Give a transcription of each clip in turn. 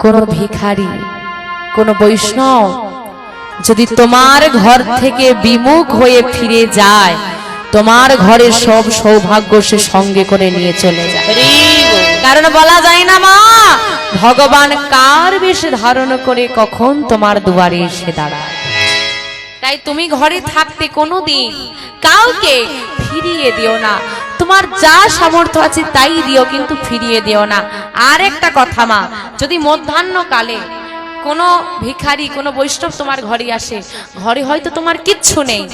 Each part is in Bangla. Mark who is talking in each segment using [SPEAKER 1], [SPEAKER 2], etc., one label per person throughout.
[SPEAKER 1] কোন ভিখারি কোন বৈষ্ণব যদি তোমার ঘর থেকে বিমুখ হয়ে ফিরে যায়, তোমার ঘরে সব সৌভাগ্য সে সঙ্গে করে নিয়ে চলে যায়। কারণ বলা যায় না মা, ভগবান কার বেশ ধারণ করে কখন তোমার দুয়ারে এসে দাঁড়ায়। তাই তুমি ঘরে থাকতে কোনোদিন কাউকে ফিরিয়ে দিও না। তোমার যা সামর্থ্য আছে তাই দিও, কিন্তু ফিরিয়ে দিও না। আর একটা কথা মা, যদি মধ্যাহ্নকালে কোনো ভিখারি কোনো বৈষ্ণব তোমার ঘরে আসে, ঘরে হয়তো তোমার কিচ্ছু নেই,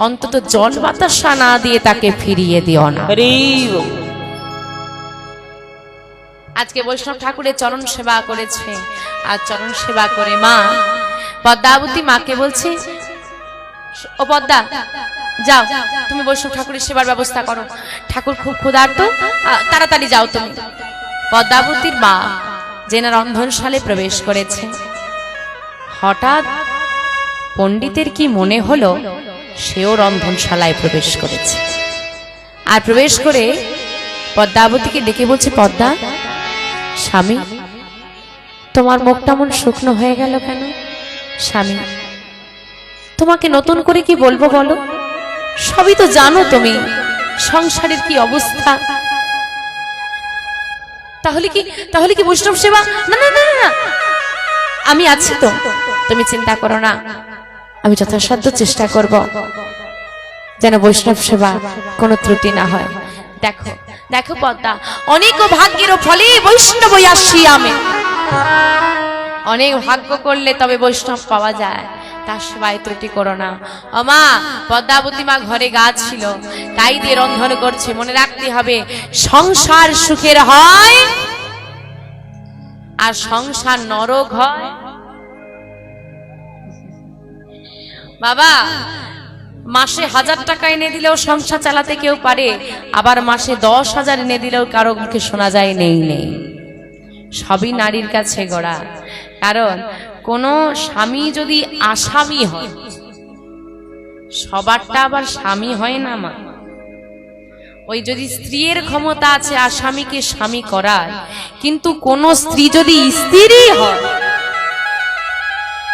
[SPEAKER 1] অন্তত জল বাতাসা না দিয়ে তাকে ফিরিয়ে দিও না। আজকে বৈষ্ণব ঠাকুরের চরণ সেবা করেছে, আর চরণ সেবা করে মা পদ্মাবতী মাকে বলছে, ও পদ্মা যাও, তুমি বৈষ্ণব ঠাকুরের সেবার ব্যবস্থা করো, ঠাকুর খুব ক্ষুধার্ত, তাড়াতাড়ি যাও তুমি। পদ্মাবতীর মা জেনা রন্ধনশালে প্রবেশ করেছে। হঠাৎ পণ্ডিতের কি মনে হলো, সেও রন্ধনশালায় প্রবেশ করেছে। আর প্রবেশ করে পদ্মাবতীকে ডেকে বলছে, পদ্মা স্বামী, তোমার মুখটা মন শুকনো হয়ে গেল কেন? স্বামী, তোমাকে নতুন করে কি বলবো বলো? সবই তো জানো তুমি, সংসারের কি অবস্থা। তাহলে কি বৈষ্ণব সেবা? না না না না, আমি আছি তো, তুমি চিন্তা করো না, আমি যথাসাধ্য চেষ্টা করব যেন বৈষ্ণব সেবা কোনো ত্রুটি না হয়। দেখো দেখো পদ্মা, অনেক ভাগ্যের ফলে বৈষ্ণব আসি আমি। অনেক ভাগ্য করলে তবে বৈষ্ণব পাওয়া যায়, তার সেবায় ত্রুটি করো না। ও মা, পদ্মাবতী মা ঘরে গাছ ছিল, তাই দিয়ে রন্ধন করছে। মনে রাখতে হবে, সংসার সুখের হয় আর সংসার নরক হয়। বাবা, মাসে 1000 টাকা এনে দিলেও সংসার চালাতে কেউ পারে, আবার মাসে 10,000 এনে দিলেও কারো মুখে শোনা যায় নেই নেই। সবই নারীর কাছে গড়া। কারণ কোন স্বামী যদি আসামি হয়, সবারটা আবার স্বামী হয় না মা। ওই যদি স্ত্রীর ক্ষমতা আছে আসামিকে স্বামী করার, কিন্তু কোন স্ত্রী যদি স্ত্রী হয়,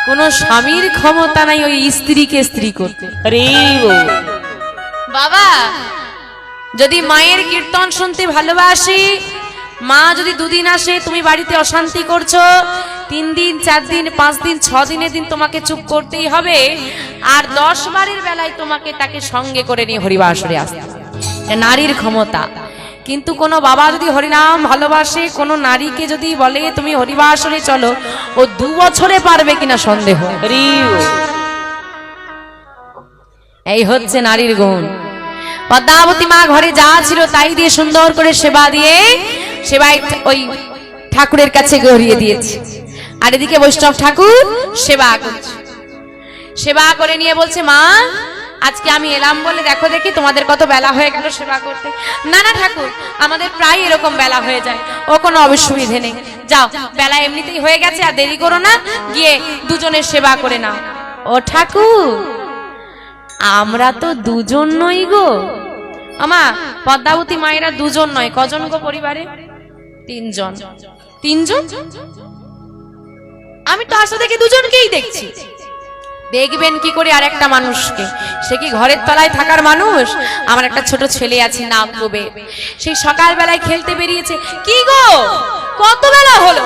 [SPEAKER 1] কোন স্বামীর ক্ষমতা নাই ওই স্ত্রীকে স্ত্রী করতে। বাবা, যদি মায়ের কীর্তন শুনতে ভালোবাসি, মা যদি 2 দিন আসে, তুমি বাড়িতে অশান্তি করছো, 3 দিন 4 দিন 5 দিন 6 দিনের দিন তোমাকে চুপ করতেই হবে। আর 10 বারের বেলায় তোমাকে তাকে সঙ্গে করে নিয়ে হরিবাসরে আসতে হবে। নারীর ক্ষমতা। কিন্তু কোনো বাবা যদি হরিনাম ভালোবাসে, কোনো নারীকে যদি বলে তুমি হরিবাসরে চলো, ও 2 বছরে পারবে কিনা সন্দেহ। এই হচ্ছে নারীর গুণ। পদ্মাবতী মা ঘরে যা ছিল তাই দিয়ে সুন্দর করে সেবা দিয়ে সেবাই ওই ঠাকুরের কাছে গড়িয়ে দিয়েছে। আর এদিকে বৈষ্ণব ঠাকুর সেবা করছে। সেবা করে নিয়ে বলছে, মা আজকে আমি এলাম বলে দেখো দেখি তোমাদের কত বেলা হয়ে গেল সেবা করতে। না না ঠাকুর, আমাদের প্রায় এরকম বেলা হয়ে যায়, ও কোনো অসুবিধে নেই, যাও, বেলা এমনিতেই হয়ে গেছে, আর দেরি করো না, গিয়ে দুজনের সেবা করে নাও। ও ঠাকুর, আমরা তো 2 জন নই গো। আমা, পদ্মাবতী মায়েরা 2 জন নয়, কজন গো পরিবারে? 3 জন। 3 জন? আমি তো আসা থেকে 2 জনকেই দেখছি। দেখবেন কি করে আর একটা মানুষকে? সে কি ঘরের তলায় থাকার মানুষ? আমার একটা ছোট ছেলে আছে, নাম গোবে, সেই সকাল বেলায় খেলতে বেরিয়েছে। কি গো, কত বেলা হলো?